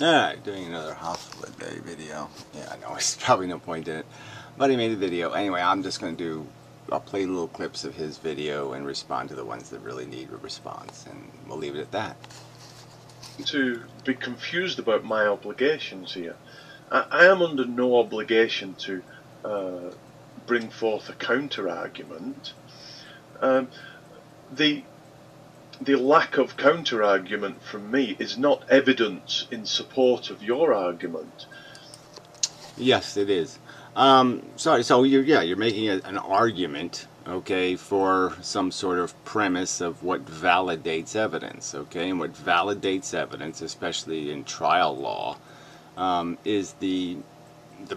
Alright, doing another hospital day video. Yeah, I know, there's probably no point in it. But he made a video. Anyway, I'm just going to I'll play little clips of his video and respond to the ones that really need a response. And we'll leave it at that. To be confused about my obligations here. I am under no obligation to bring forth a counter-argument. The lack of counter-argument from me is not evidence in support of your argument. Yes, it is. Sorry, so you're making an argument, okay, for some sort of premise of what validates evidence, okay? And what validates evidence, especially in trial law, is the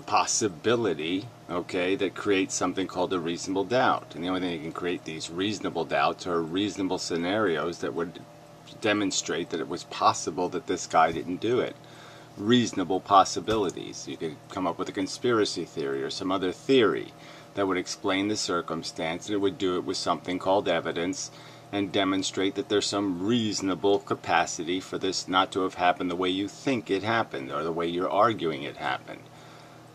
possibility, okay, that creates something called a reasonable doubt. And the only thing that can create these reasonable doubts are reasonable scenarios that would demonstrate that it was possible that this guy didn't do it. Reasonable possibilities. You could come up with a conspiracy theory or some other theory that would explain the circumstance, and it would do it with something called evidence and demonstrate that there's some reasonable capacity for this not to have happened the way you think it happened or the way you're arguing it happened.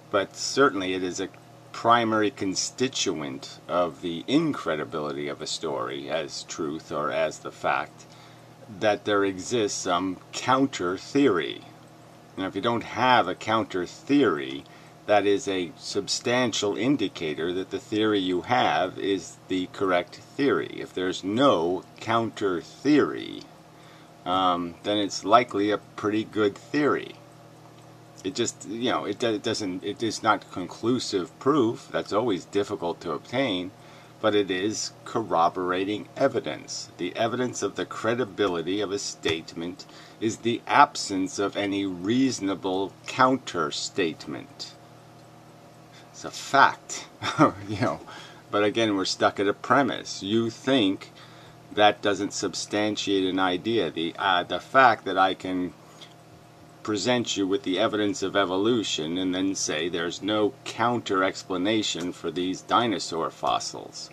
But certainly it is a primary constituent of the incredibility of a story as truth or as the fact that there exists some counter theory. Now, if you don't have a counter theory, that is a substantial indicator that the theory you have is the correct theory. If there's no counter theory, then it's likely a pretty good theory. It just, it is not conclusive proof. That's always difficult to obtain, but it is corroborating evidence. The evidence of the credibility of a statement is the absence of any reasonable counter statement. It's a fact, But again, we're stuck at a premise. You think that doesn't substantiate an idea. The fact that I can present you with the evidence of evolution and then say there's no counter explanation for these dinosaur fossils.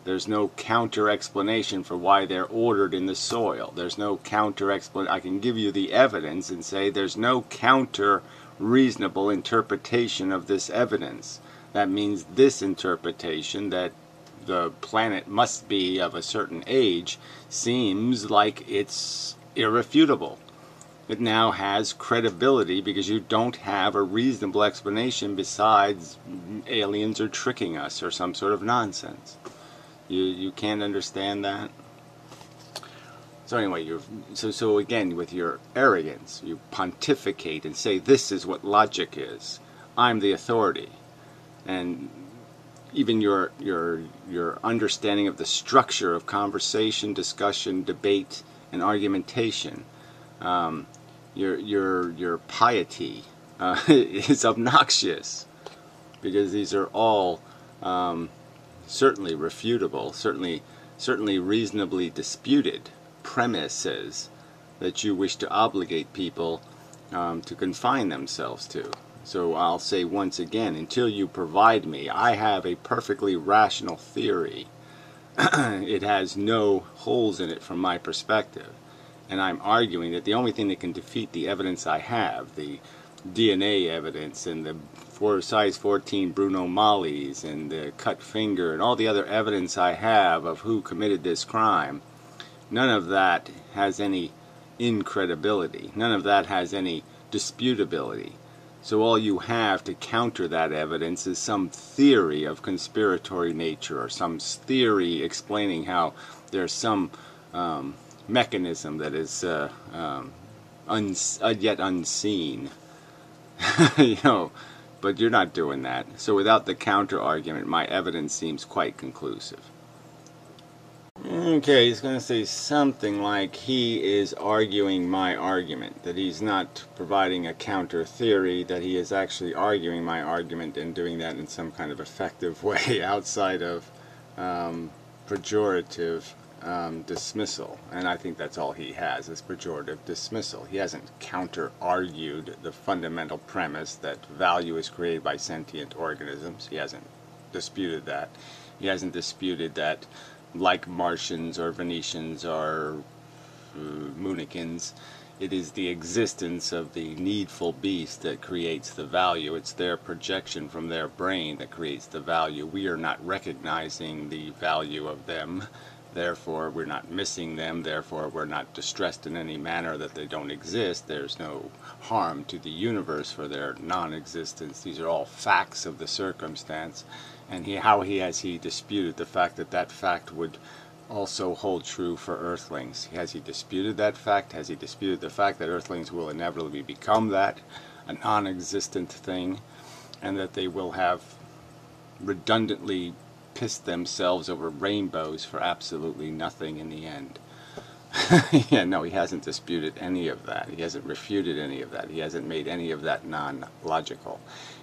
There's no counter explanation for why they're ordered in the soil. There's no counter explanation. I can give you the evidence and say there's no counter reasonable interpretation of this evidence. That means this interpretation, that the planet must be of a certain age, seems like it's irrefutable. It now has credibility because you don't have a reasonable explanation besides aliens are tricking us or some sort of nonsense. You can't understand that? So anyway, so again, with your arrogance, you pontificate and say this is what logic is. I'm the authority. And even your understanding of the structure of conversation, discussion, debate, and argumentation, your piety is obnoxious, because these are all certainly refutable, certainly reasonably disputed premises that you wish to obligate people to confine themselves to. So I'll say once again, until you provide me, I have a perfectly rational theory. It has no holes in it from my perspective. And I'm arguing that the only thing that can defeat the evidence I have, the DNA evidence and the size 14 Bruno Mollies and the cut finger and all the other evidence I have of who committed this crime, none of that has any incredibility. None of that has any disputability. So all you have to counter that evidence is some theory of conspiratory nature or some theory explaining how there's some mechanism that is yet unseen. But you're not doing that. So without the counter argument, my evidence seems quite conclusive. Okay, he's going to say something like he is arguing my argument, that he's not providing a counter theory, that he is actually arguing my argument and doing that in some kind of effective way outside of pejorative dismissal. And I think that's all he has, is pejorative dismissal. He hasn't counter-argued the fundamental premise that value is created by sentient organisms. He hasn't disputed that. He hasn't disputed that, like Martians or Venetians or Moonikins, it is the existence of the needful beast that creates the value. It's their projection from their brain that creates the value. We are not recognizing the value of them. Therefore, we're not missing them. Therefore, we're not distressed in any manner that they don't exist. There's no harm to the universe for their non-existence. These are all facts of the circumstance. And how has he disputed the fact that that fact would also hold true for Earthlings? Has he disputed that fact? Has he disputed the fact that Earthlings will inevitably become that, a non-existent thing, and that they will have redundantly pissed themselves over rainbows for absolutely nothing in the end? Yeah, no, he hasn't disputed any of that. He hasn't refuted any of that. He hasn't made any of that non-logical.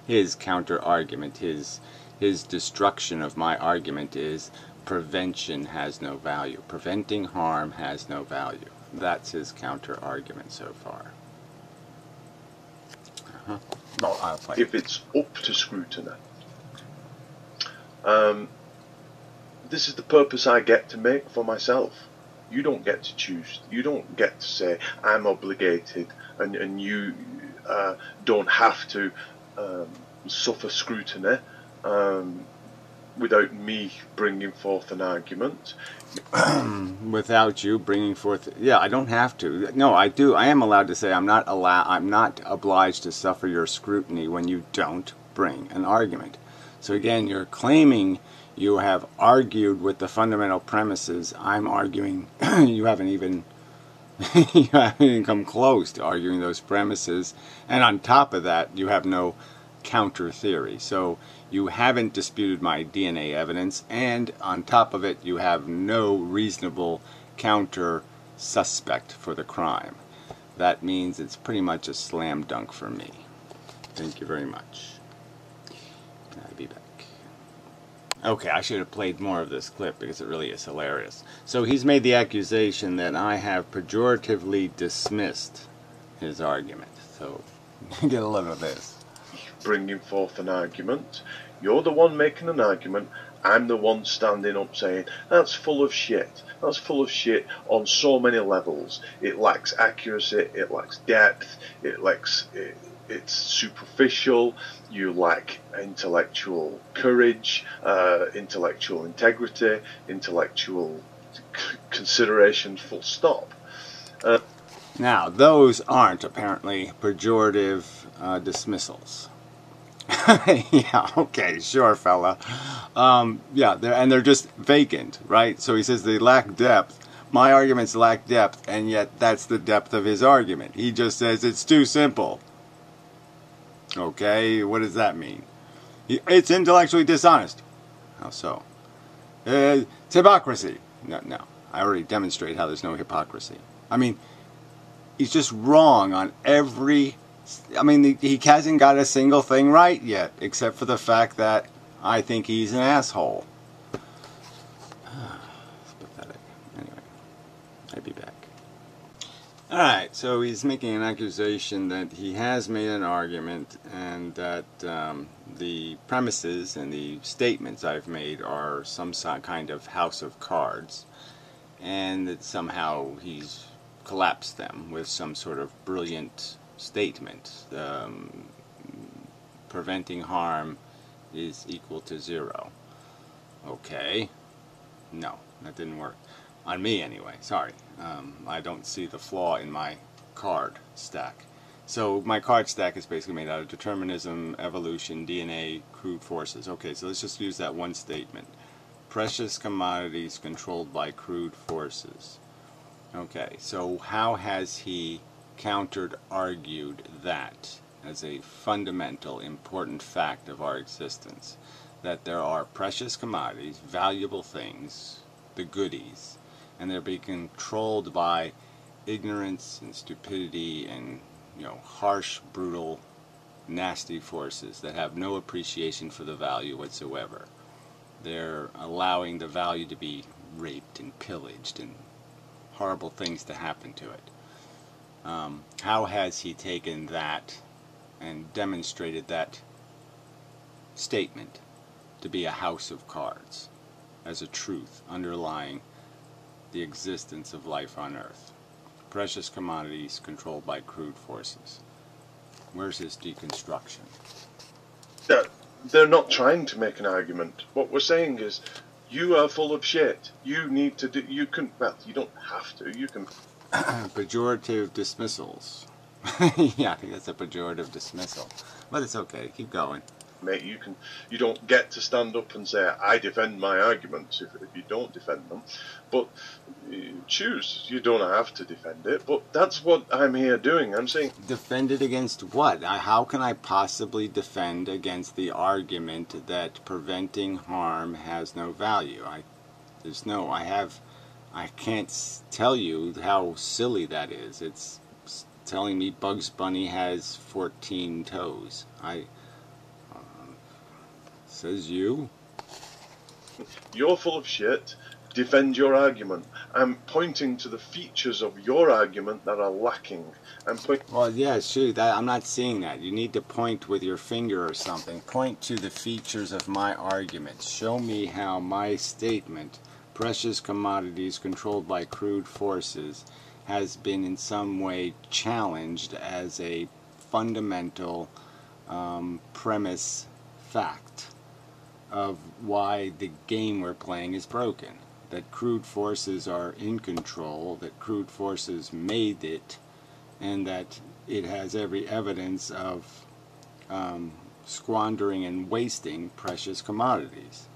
His counter-argument, his destruction of my argument is prevention has no value. Preventing harm has no value. That's his counter-argument so far. Well, I'll play. If it's up to scrutiny, this is the purpose I get to make for myself. You don't get to choose. You don't get to say, I'm obligated, and you don't have to suffer scrutiny without me bringing forth an argument. Without you bringing forth, yeah, I don't have to. No, I do. I am allowed to say I'm not obliged to suffer your scrutiny when you don't bring an argument. So again, you're claiming you have argued with the fundamental premises. I'm arguing you haven't even come close to arguing those premises, and on top of that, you have no counter theory. So you haven't disputed my DNA evidence, and on top of it, you have no reasonable counter suspect for the crime. That means it's pretty much a slam dunk for me. Thank you very much. I'll be back. Okay, I should have played more of this clip because it really is hilarious. So he's made the accusation that I have pejoratively dismissed his argument. So get a load of this. Bringing forth an argument. You're the one making an argument. I'm the one standing up saying, that's full of shit. That's full of shit on so many levels. It lacks accuracy, it lacks depth, it's superficial, you lack intellectual courage, intellectual integrity, intellectual consideration, full stop. Now, those aren't apparently pejorative dismissals. Yeah, okay, sure, fella. Yeah, they're just vacant, right? So he says they lack depth. My arguments lack depth, and yet that's the depth of his argument. He just says it's too simple. Okay, what does that mean? It's intellectually dishonest. How so? It's hypocrisy. No, I already demonstrated how there's no hypocrisy. I mean, he's just wrong on every... I mean, he hasn't got a single thing right yet, except for the fact that I think he's an asshole. It's pathetic. Anyway, I'll be back. Alright, so he's making an accusation that he has made an argument and that the premises and the statements I've made are some kind of house of cards, and that somehow he's collapsed them with some sort of brilliant statement. Preventing harm is equal to 0. Okay. No, that didn't work. On me, anyway. Sorry. I don't see the flaw in my card stack. So my card stack is basically made out of determinism, evolution, DNA, crude forces. Okay, so let's just use that one statement. Precious commodities controlled by crude forces. Okay, so how has he countered-argued that as a fundamental, important fact of our existence? That there are precious commodities, valuable things, the goodies, and they're being controlled by ignorance and stupidity and, harsh, brutal, nasty forces that have no appreciation for the value whatsoever. They're allowing the value to be raped and pillaged and horrible things to happen to it. How has he taken that and demonstrated that statement to be a house of cards as a truth underlying the existence of life on Earth? precious commodities controlled by crude forces. Where's his deconstruction? They're not trying to make an argument. What we're saying is, you are full of shit. You need to do. You can. Well, you don't have to. You can. Pejorative dismissals. Yeah, I think that's a pejorative dismissal. But it's okay. Keep going. Mate, you don't get to stand up and say, I defend my arguments if you don't defend them. But you choose. You don't have to defend it. But that's what I'm here doing. I'm saying... Defend it against what? How can I possibly defend against the argument that preventing harm has no value? I can't tell you how silly that is. It's telling me Bugs Bunny has 14 toes. Says you? You're full of shit. Defend your argument. I'm pointing to the features of your argument that are lacking. Well, yeah, shoot, I'm not seeing that. You need to point with your finger or something. Point to the features of my argument. Show me how my statement, precious commodities controlled by crude forces, has been in some way challenged as a fundamental premise fact of why the game we're playing is broken. That crude forces are in control, that crude forces made it, and that it has every evidence of squandering and wasting precious commodities.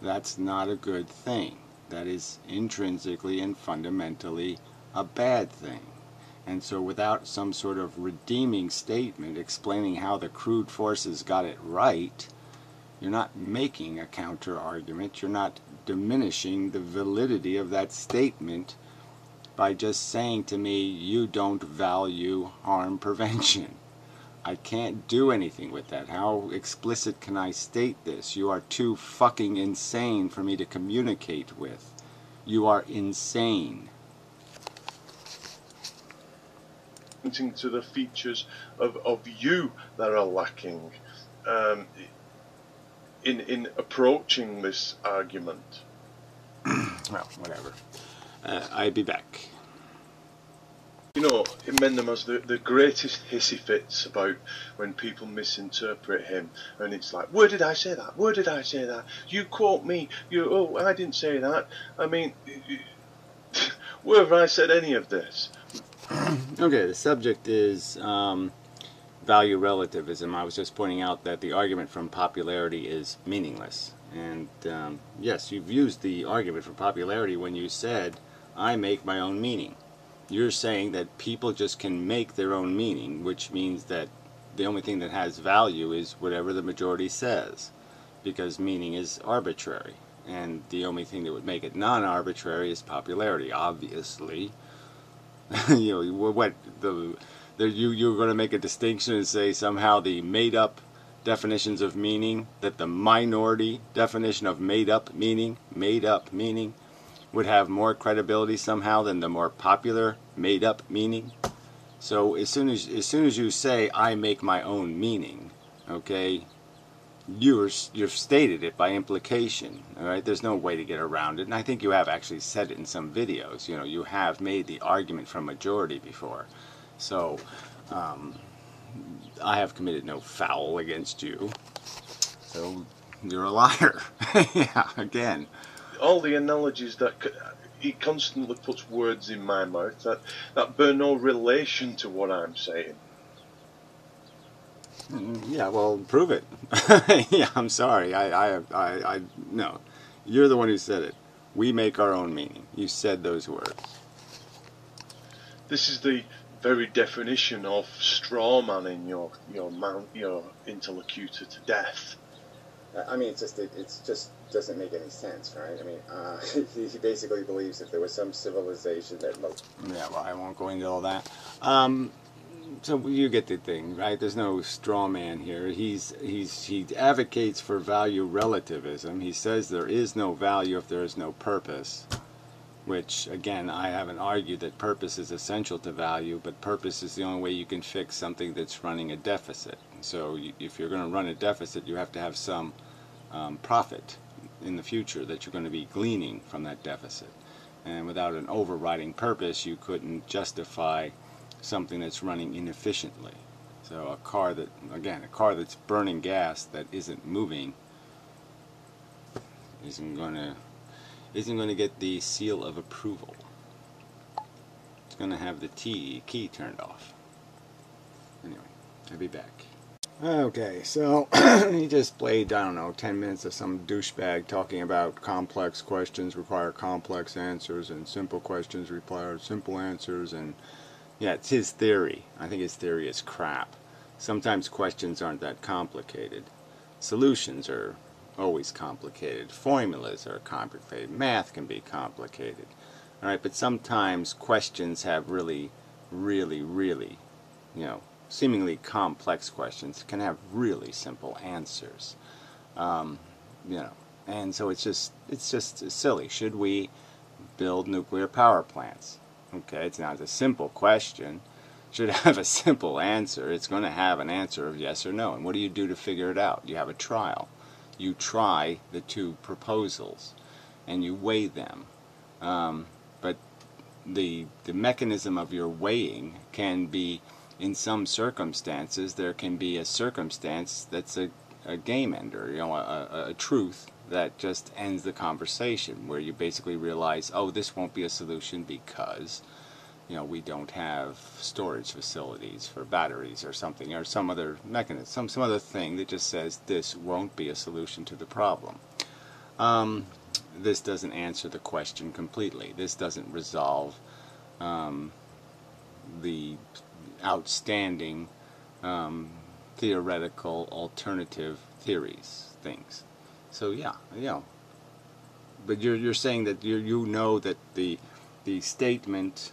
That's not a good thing. That is intrinsically and fundamentally a bad thing. And so without some sort of redeeming statement explaining how the crude forces got it right, you're not making a counter-argument. You're not diminishing the validity of that statement by just saying to me, you don't value harm prevention. I can't do anything with that. How explicit can I state this? You are too fucking insane for me to communicate with. You are insane. To the features of you that are lacking in approaching this argument. Well, whatever. I'll be back. You know, Inmendham has the greatest hissy fits about when people misinterpret him, and it's like, where did I say that? Where did I say that? You quote me. I didn't say that. I mean, where have I said any of this? Okay, the subject is value relativism. I was just pointing out that the argument from popularity is meaningless. And yes, you've used the argument for popularity when you said, I make my own meaning. You're saying that people just can make their own meaning, which means that the only thing that has value is whatever the majority says, because meaning is arbitrary. And the only thing that would make it non-arbitrary is popularity, obviously. You know, you're going to make a distinction and say somehow the made-up definitions of meaning, that the minority definition of made-up meaning, would have more credibility somehow than the more popular made-up meaning. So as soon as you say I make my own meaning, okay, you've stated it by implication. All right, there's no way to get around it, and I think you have actually said it in some videos. You know, you have made the argument from majority before. So I have committed no foul against you. So you're a liar. Yeah, again. All the analogies that he constantly puts words in my mouth that bear no relation to what I'm saying. Yeah, well, prove it. Yeah, I'm sorry. No. You're the one who said it. We make our own meaning. You said those words. This is the very definition of straw manning your interlocutor to death. I mean, it just doesn't make any sense, right? I mean, he basically believes that there was some civilization that... Yeah, well, I won't go into all that. So you get the thing, right? There's no straw man here. He advocates for value relativism. He says there is no value if there is no purpose, which, again, I haven't argued that purpose is essential to value, but purpose is the only way you can fix something that's running a deficit. So if you're going to run a deficit, you have to have some profit in the future that you're going to be gleaning from that deficit. And without an overriding purpose, you couldn't justify something that's running inefficiently. So a car that's burning gas that isn't moving isn't going to get the seal of approval. It's going to have the key turned off. Anyway, I'll be back. Okay, so he just played, I don't know, 10 minutes of some douchebag talking about complex questions require complex answers and simple questions require simple answers, and yeah, it's his theory. I think his theory is crap. Sometimes questions aren't that complicated. Solutions are always complicated. Formulas are complicated. Math can be complicated. Alright, but sometimes questions have really, seemingly complex questions can have really simple answers. And so it's just silly. Should we build nuclear power plants? Okay, it's not a simple question. Should have a simple answer. It's going to have an answer of yes or no. And what do you do to figure it out? You have a trial. You try the two proposals and you weigh them. But the mechanism of your weighing can be, in some circumstances, there can be a circumstance that's a game ender, a truth that just ends the conversation, where you basically realize, oh, this won't be a solution because, we don't have storage facilities for batteries or something, or some other mechanism, some other thing that just says this won't be a solution to the problem. This doesn't answer the question completely. This doesn't resolve the outstanding theoretical alternative theories things. So yeah, but you're saying that you know that the statement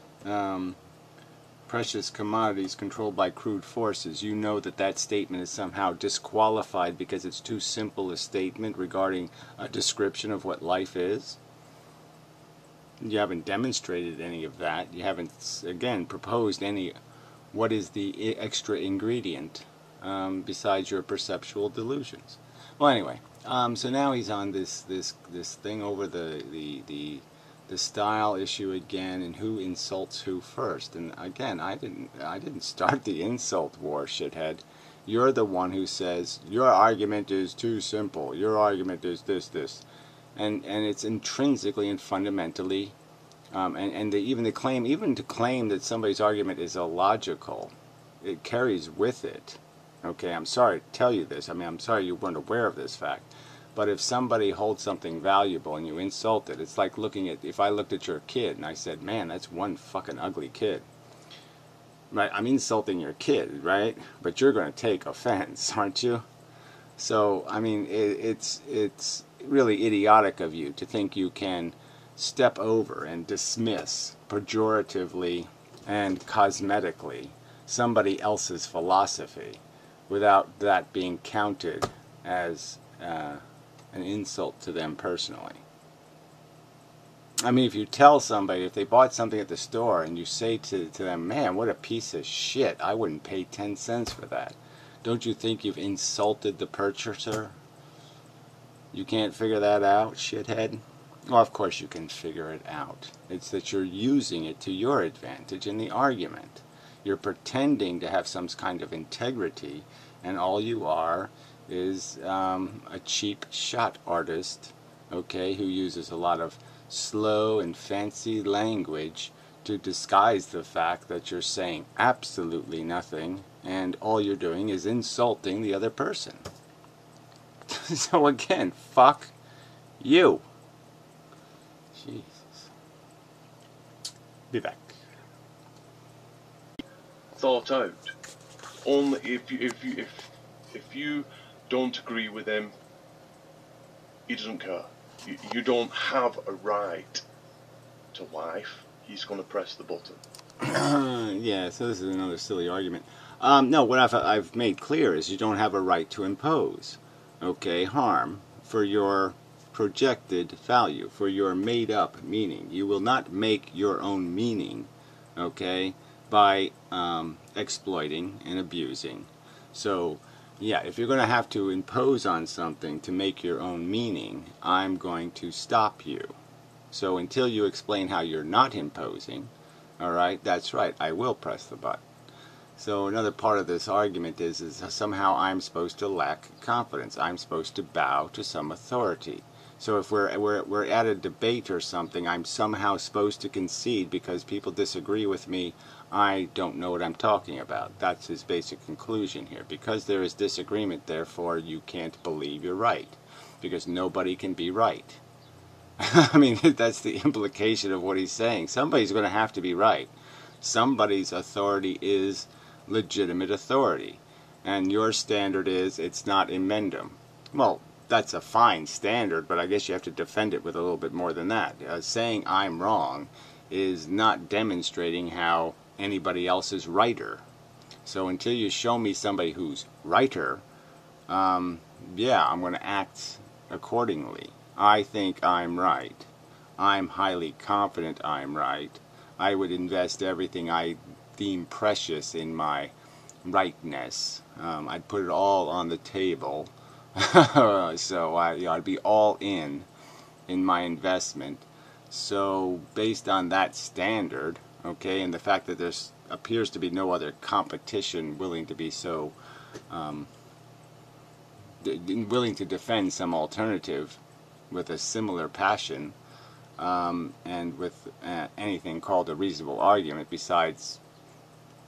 precious commodities controlled by crude forces, you know that statement is somehow disqualified because it's too simple a statement regarding a description of what life is. You haven't demonstrated any of that. You haven't, again, proposed any. What is the extra ingredient besides your perceptual delusions? Well, anyway, so now he's on this thing over the style issue again, and who insults who first. And again, I didn't start the insult war, shithead. You're the one who says your argument is too simple. Your argument is this, and it's intrinsically and fundamentally. Even to claim that somebody's argument is illogical, it carries with it. Okay, I'm sorry to tell you this. I mean, I'm sorry you weren't aware of this fact. But if somebody holds something valuable and you insult it, it's like if I looked at your kid and I said, man, that's one fucking ugly kid. Right? I'm insulting your kid, right? But you're going to take offense, aren't you? So, I mean, it's really idiotic of you to think you can step over and dismiss pejoratively and cosmetically somebody else's philosophy without that being counted as an insult to them personally. I mean, if you tell somebody, if they bought something at the store and you say to them, man, what a piece of shit, I wouldn't pay 10 cents for that. Don't you think you've insulted the purchaser? You can't figure that out, shithead? Well, of course you can figure it out. It's that you're using it to your advantage in the argument. You're pretending to have some kind of integrity, and all you are is a cheap shot artist, okay, who uses a lot of slow and fancy language to disguise the fact that you're saying absolutely nothing, and all you're doing is insulting the other person. So again, fuck you. Jesus. Be back. Thought out. Only if you don't agree with him, he doesn't care. You don't have a right to life. He's going to press the button. Yeah, so this is another silly argument. No, what I've made clear is you don't have a right to impose, okay, harm for your projected value, for your made-up meaning. You will not make your own meaning, okay, by exploiting and abusing. So, yeah, if you're going to have to impose on something to make your own meaning, I'm going to stop you. So until you explain how you're not imposing, all right, that's right, I will press the button. So another part of this argument is somehow I'm supposed to lack confidence. I'm supposed to bow to some authority. So if we're at a debate or something, I'm somehow supposed to concede because people disagree with me. I don't know what I'm talking about. That's his basic conclusion here. Because there is disagreement, therefore you can't believe you're right. Because nobody can be right. I mean, that's the implication of what he's saying. Somebody's going to have to be right. Somebody's authority is legitimate authority. And your standard is it's not Inmendham. Well, that's a fine standard, but I guess you have to defend it with a little bit more than that. Saying I'm wrong is not demonstrating how anybody else is righter. So until you show me somebody who's righter, yeah, I'm going to act accordingly. I think I'm right. I'm highly confident I'm right. I would invest everything I deem precious in my rightness. I'd put it all on the table. So I'd be all in my investment. So based on that standard, okay, and the fact that there appears to be no other competition willing to be so willing to defend some alternative with a similar passion, and with anything called a reasonable argument besides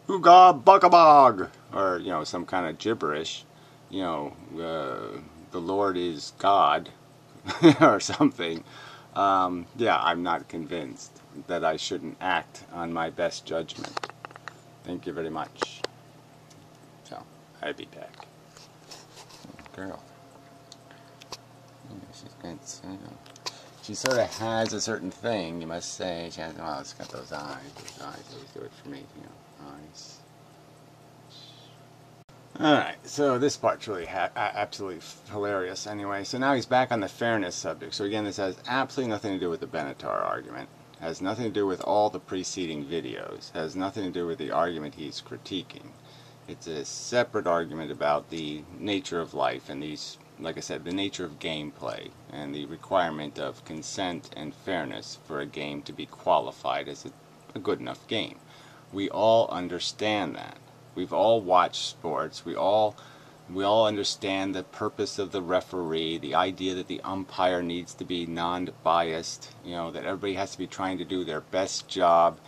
"Ooga buckabog" or some kind of gibberish, the Lord is God or something. Yeah, I'm not convinced that I shouldn't act on my best judgment. Thank you very much. So, I'll be back. Girl. She sort of has a certain thing, you must say. She has, well, it's got those eyes. Those eyes always do it for me, eyes. Alright, so this part's really absolutely hilarious anyway. So now he's back on the fairness subject. So again, this has absolutely nothing to do with the Benatar argument. Has nothing to do with all the preceding videos. Has nothing to do with the argument he's critiquing. It's a separate argument about the nature of life and these, like I said, the nature of gameplay and the requirement of consent and fairness for a game to be qualified as a good enough game. We all understand that. We've all watched sports. We all understand the purpose of the referee, the idea that the umpire needs to be non-biased, that everybody has to be trying to do their best job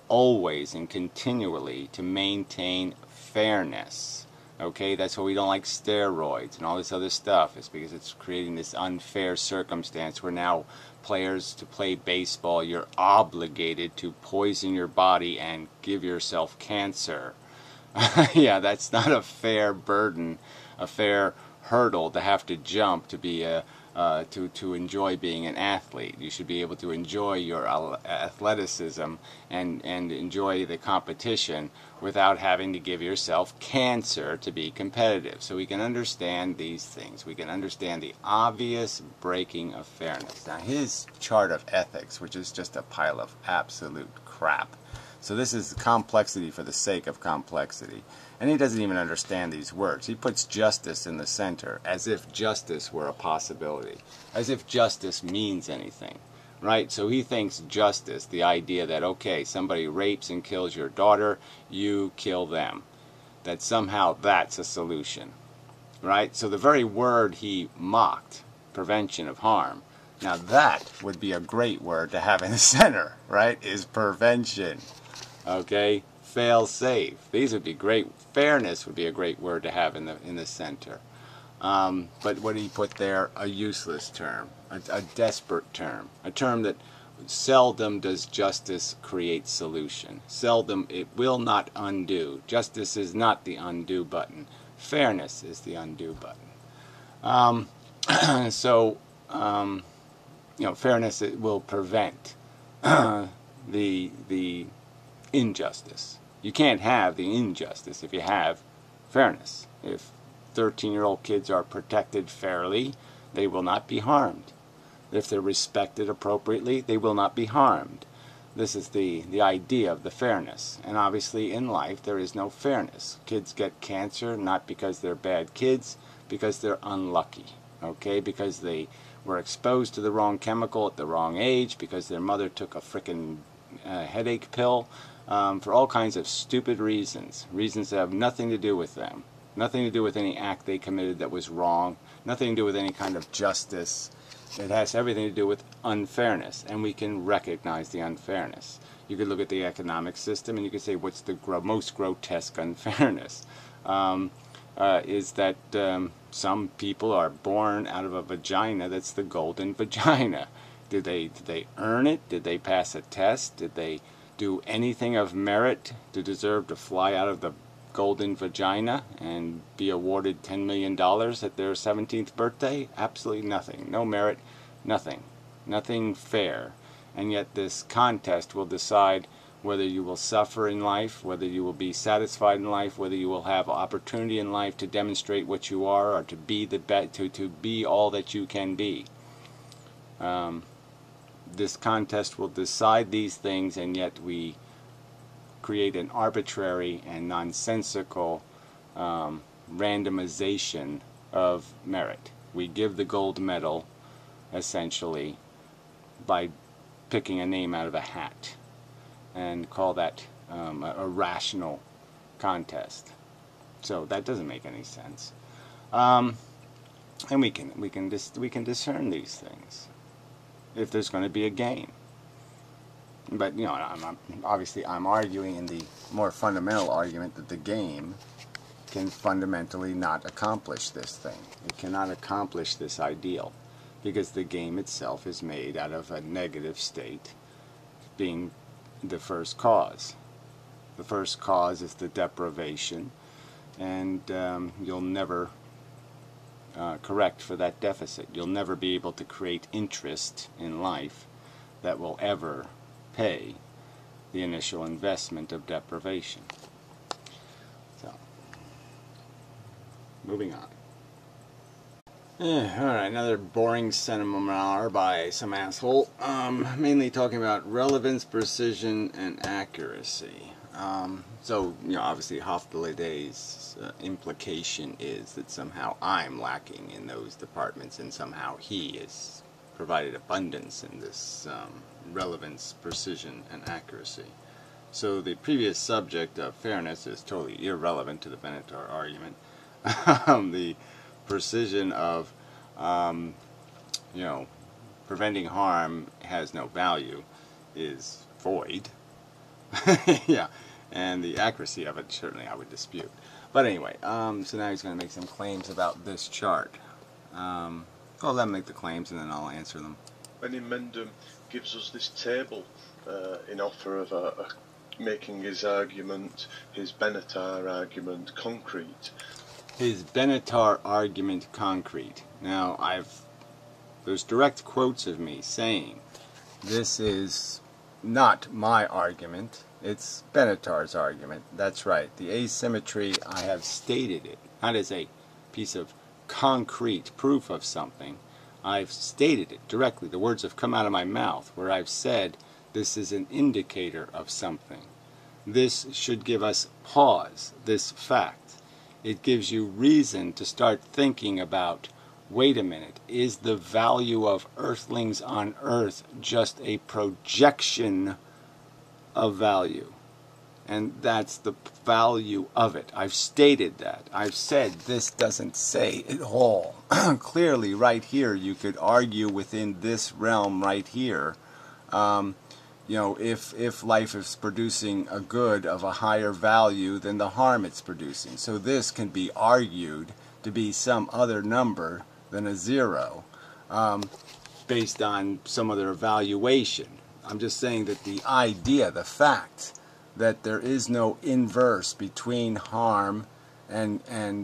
always and continually to maintain fairness. Okay, that's why we don't like steroids and all this other stuff. It's because it's creating this unfair circumstance where now players, to play baseball, you're obligated to poison your body and give yourself cancer. Yeah, that's not a fair burden, a fair hurdle to have to jump to be to enjoy being an athlete. You should be able to enjoy your athleticism and enjoy the competition without having to give yourself cancer to be competitive. So we can understand these things. We can understand the obvious breaking of fairness. Now his chart of ethics, which is just a pile of absolute crap. So this is complexity for the sake of complexity. And he doesn't even understand these words. He puts justice in the center, as if justice were a possibility, as if justice means anything, right? So he thinks justice, the idea that, okay, somebody rapes and kills your daughter, you kill them, that somehow that's a solution, right? So the very word he mocked, prevention of harm, now that would be a great word to have in the center, right, is prevention. Okay, fail safe. These would be great. Fairness would be a great word to have in the center. But what did he put there? A useless term, a desperate term, a term that seldom does justice create solution. Seldom, it will not undo. Justice is not the undo button. Fairness is the undo button. Fairness, it will prevent the injustice. You can't have the injustice if you have fairness. If 13-year-old kids are protected fairly, they will not be harmed. If they're respected appropriately, they will not be harmed. This is the idea of the fairness. And obviously in life there is no fairness. Kids get cancer not because they're bad kids, because they're unlucky. Okay? Because they were exposed to the wrong chemical at the wrong age because their mother took a frickin' headache pill, for all kinds of stupid reasons that have nothing to do with them, nothing to do with any act they committed that was wrong, nothing to do with any kind of justice. It has everything to do with unfairness, and we can recognize the unfairness. You could look at the economic system and you could say, what's the most grotesque unfairness? Is that some people are born out of a vagina that's the golden vagina. Did they earn it? Did they pass a test? Did they do anything of merit to deserve to fly out of the golden vagina and be awarded $10 million at their 17th birthday? Absolutely nothing. No merit, nothing. Nothing fair. And yet this contest will decide whether you will suffer in life, whether you will be satisfied in life, whether you will have opportunity in life to demonstrate what you are, or to be to be all that you can be. This contest will decide these things, and yet we create an arbitrary and nonsensical randomization of merit. We give the gold medal, essentially, by picking a name out of a hat, and call that a rational contest. So that doesn't make any sense. And we can discern these things if there's going to be a game. But you know, I'm arguing in the more fundamental argument that the game can fundamentally not accomplish this thing. It cannot accomplish this ideal, because the game itself is made out of a negative state being the first cause. The first cause is the deprivation, and you'll never correct for that deficit. You'll never be able to create interest in life that will ever pay the initial investment of deprivation. So, moving on. Alright, another boring seminar by some asshole, mainly talking about relevance, precision, and accuracy. So, you know, obviously Hofstadter's implication is that somehow I'm lacking in those departments, and somehow he has provided abundance in this relevance, precision, and accuracy. So the previous subject of fairness is totally irrelevant to the Benatar argument. The precision of, you know, preventing harm has no value is void. Yeah, and the accuracy of it, certainly I would dispute. But anyway, so now he's going to make some claims about this chart. I'll let him make the claims and then I'll answer them. When Inmendham gives us this table in offer of making his argument, his Benatar argument, concrete. His Benatar argument concrete. Now, there's direct quotes of me saying, this is not my argument, it's Benatar's argument. That's right. The asymmetry, I have stated it, not as a piece of concrete proof of something. I've stated it directly. The words have come out of my mouth where I've said this is an indicator of something. This should give us pause, this fact. It gives you reason to start thinking about, wait a minute, is the value of earthlings on Earth just a projection of value? And that's the value of it. I've stated that. I've said this doesn't say it all. Clearly, right here, you could argue within this realm right here, you know, if life is producing a good of a higher value than the harm it's producing. So this can be argued to be some other number than a zero, based on some other evaluation. I'm just saying that the idea, the fact that there is no inverse between harm and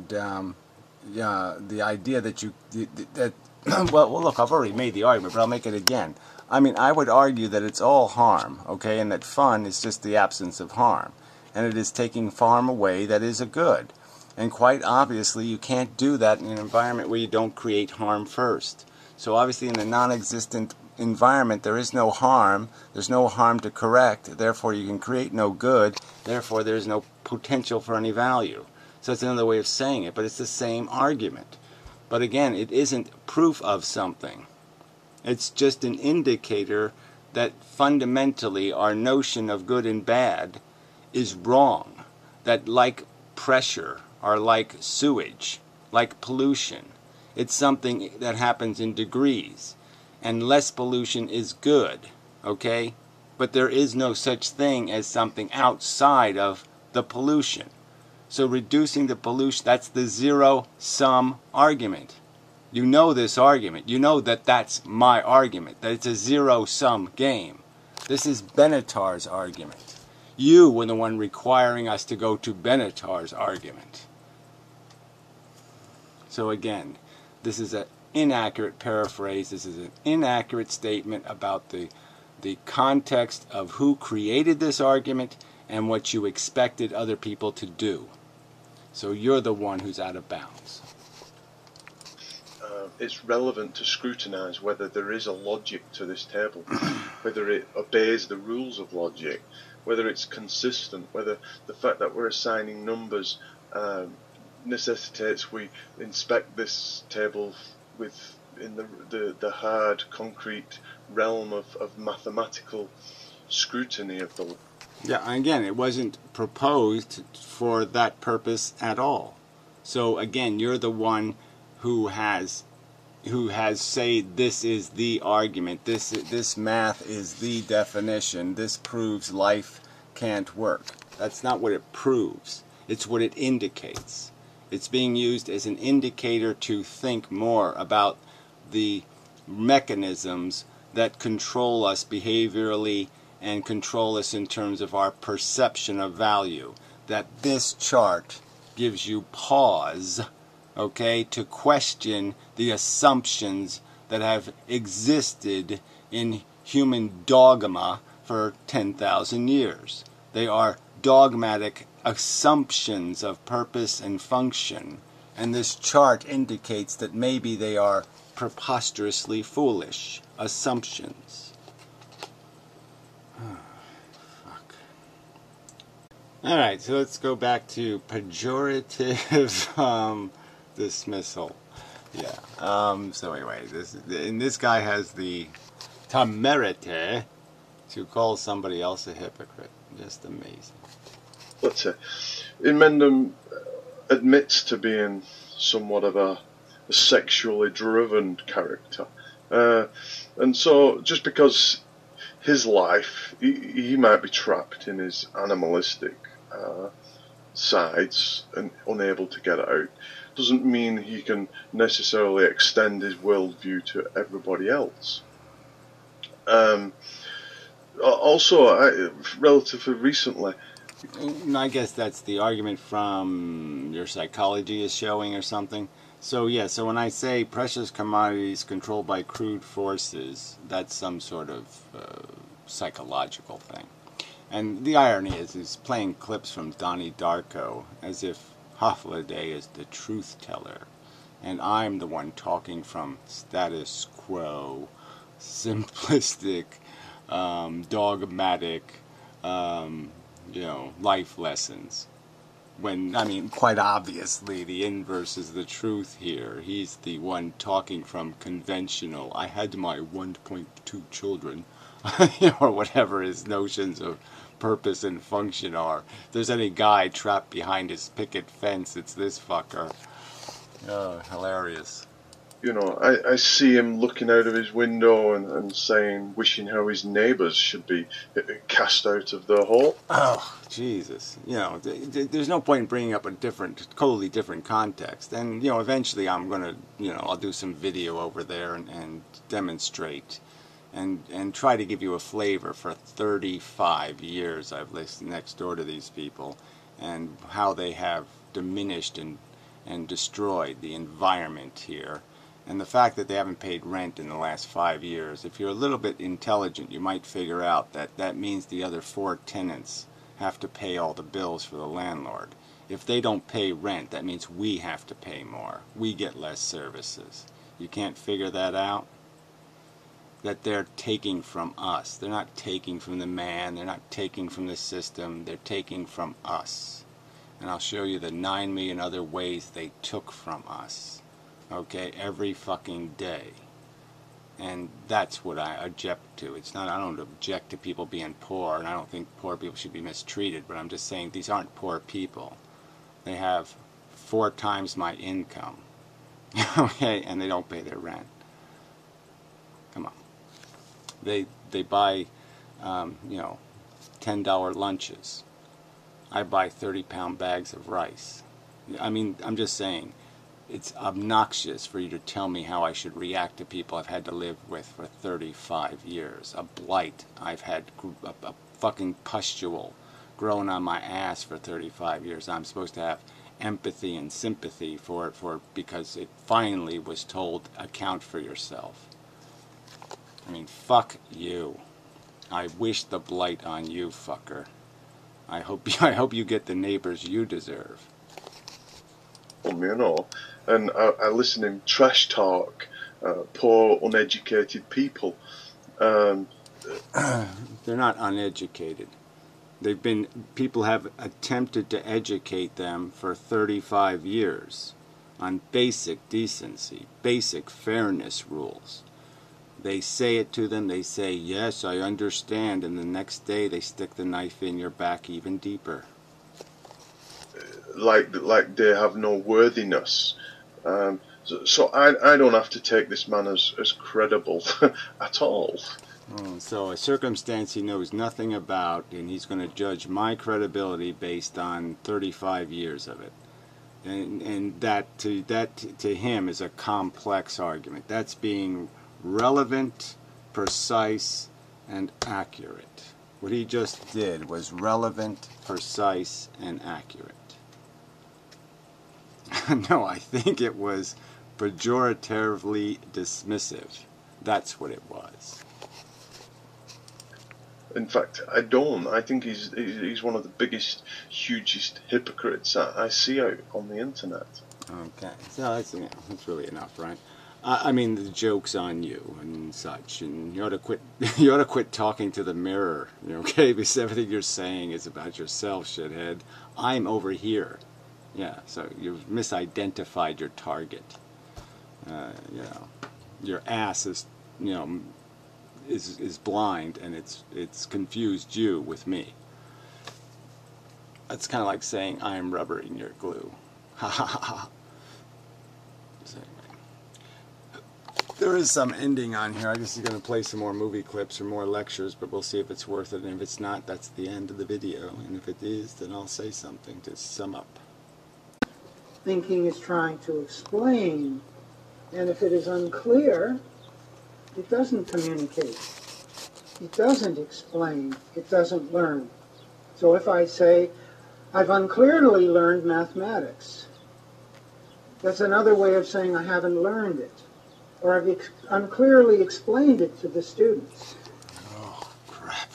the idea that well, look, I've already made the argument, but I'll make it again. I mean, I would argue that it's all harm, okay, and that fun is just the absence of harm, and it is taking harm away that is a good. And quite obviously, you can't do that in an environment where you don't create harm first. So obviously, in a non-existent environment, there is no harm. There's no harm to correct. Therefore, you can create no good. Therefore, there's no potential for any value. So that's another way of saying it, but it's the same argument. But again, it isn't proof of something. It's just an indicator that fundamentally our notion of good and bad is wrong. That like pressure or like sewage, like pollution, it's something that happens in degrees. And less pollution is good, okay? But there is no such thing as something outside of the pollution. So reducing the pollution, that's the zero-sum argument. You know this argument. You know that that's my argument, that it's a zero-sum game. This is Benatar's argument. You were the one requiring us to go to Benatar's argument. So again, this is an inaccurate paraphrase. This is an inaccurate statement about the context of who created this argument and what you expected other people to do. So you're the one who's out of bounds. It's relevant to scrutinise whether there is a logic to this table, whether it obeys the rules of logic, whether it's consistent, whether the fact that we're assigning numbers necessitates we inspect this table in the hard, concrete realm of mathematical scrutiny of the. Yeah, again, it wasn't proposed for that purpose at all. So again, you're the one who has say this is the argument, this math is the definition, this proves life can't work. That's not what it proves. It's what it indicates. It's being used as an indicator to think more about the mechanisms that control us behaviorally and control us in terms of our perception of value. That this chart gives you pause, okay, to question the assumptions that have existed in human dogma for 10,000 years. They are dogmatic assumptions of purpose and function, and this chart indicates that maybe they are preposterously foolish assumptions. Fuck. Alright, so let's go back to pejorative dismissal. Yeah. So anyway, this guy has the temerity to call somebody else a hypocrite. Just amazing. Let's say, Inmendham admits to being somewhat of a sexually driven character, and so just because his life, he might be trapped in his animalistic sides and unable to get out, doesn't mean he can necessarily extend his worldview to everybody else. Also, relatively recently, I guess that's the argument from your psychology is showing or something. So yeah, so when I say precious commodities controlled by crude forces, that's some sort of psychological thing. And the irony is he's playing clips from Donnie Darko as if Hofladay is the truth teller, and I'm the one talking from status quo, simplistic, dogmatic, life lessons. When, I mean, quite obviously the inverse is the truth here. He's the one talking from conventional, I had my 1.2 children, or whatever his notions of purpose and function are. If there's any guy trapped behind his picket fence, it's this fucker. Oh, hilarious. You know, I see him looking out of his window and saying, wishing how his neighbours should be cast out of the hole. Oh, Jesus. There's no point in bringing up a totally different context. And, eventually I'm going to, I'll do some video over there and demonstrate and try to give you a flavor. For 35 years I've lived next door to these people and how they have diminished and destroyed the environment here. And the fact that they haven't paid rent in the last 5 years, if you're a little bit intelligent, you might figure out that that means the other 4 tenants have to pay all the bills for the landlord. If they don't pay rent, that means we have to pay more. We get less services. You can't figure that out? That they're taking from us. They're not taking from the man. They're not taking from the system. They're taking from us. And I'll show you the 9 million other ways they took from us. Okay, every fucking day. And that's what I object to. It's not, I don't object to people being poor, and I don't think poor people should be mistreated, but I'm just saying these aren't poor people. They have 4 times my income, okay, and they don't pay their rent. Come on. They buy, you know, $10 lunches. I buy 30-pound bags of rice. I mean, I'm just saying, it's obnoxious for you to tell me how I should react to people I've had to live with for 35 years. A blight. I've had a fucking pustule growing on my ass for 35 years. I'm supposed to have empathy and sympathy for it because it finally was told, account for yourself. I mean, fuck you. I wish the blight on you, fucker. I hope you get the neighbors you deserve. You know, and I listen in trash talk, poor uneducated people. They're not uneducated. People have attempted to educate them for 35 years on basic decency, basic fairness rules. They say it to them, they say, yes, I understand, and the next day they stick the knife in your back even deeper. Like they have no worthiness. So I don't have to take this man as credible at all. So a circumstance he knows nothing about, and he's going to judge my credibility based on 35 years of it. And that to him is a complex argument. That's being relevant, precise, and accurate. What he just did was relevant, precise, and accurate. No, I think it was pejoratively dismissive. That's what it was. In fact, I don't. I think he's one of the biggest, hugest hypocrites I see out on the internet. Okay, so that's really enough, right? I mean, the joke's on you and such, and you ought to quit. You ought to quit talking to the mirror, okay? Because everything you're saying is about yourself, shithead. I'm over here. Yeah, so you've misidentified your target. Your ass is, is blind, and it's confused you with me. That's kind of like saying I'm rubber and you're glue. Ha ha ha ha. So anyway, there is some ending on here. I just going to play some more movie clips or more lectures, but we'll see if it's worth it. And if it's not, that's the end of the video. And if it is, then I'll say something to sum up. Thinking is trying to explain, and if it is unclear, it doesn't communicate. It doesn't explain. It doesn't learn. So if I say, I've unclearly learned mathematics, that's another way of saying I haven't learned it. Or I've unclearly explained it to the students. Oh, crap.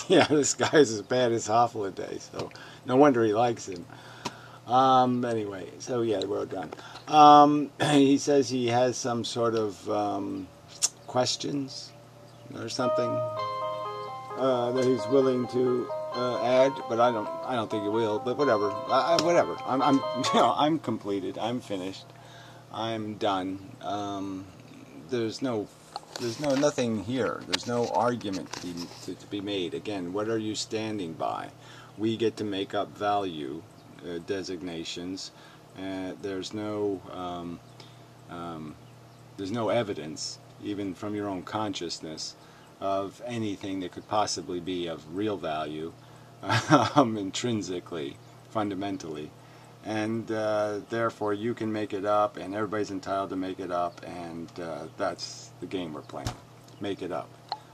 Yeah, this guy's as bad as Hoffladay, so no wonder he likes him. Anyway, so yeah, we're done. He says he has some sort of questions or something that he's willing to add, but I don't think he will. But whatever, whatever. I'm completed. I'm finished. I'm done. There's nothing here. There's no argument to be made. Again, what are you standing by? We get to make up value designations. There's no evidence, even from your own consciousness, of anything that could possibly be of real value, intrinsically, fundamentally, and therefore you can make it up, and everybody's entitled to make it up, and that's the game we're playing. Make it up.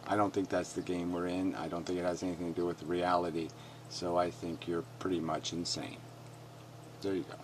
I don't think that's the game we're in. I don't think it has anything to do with reality, so I think you're pretty much insane. There you go.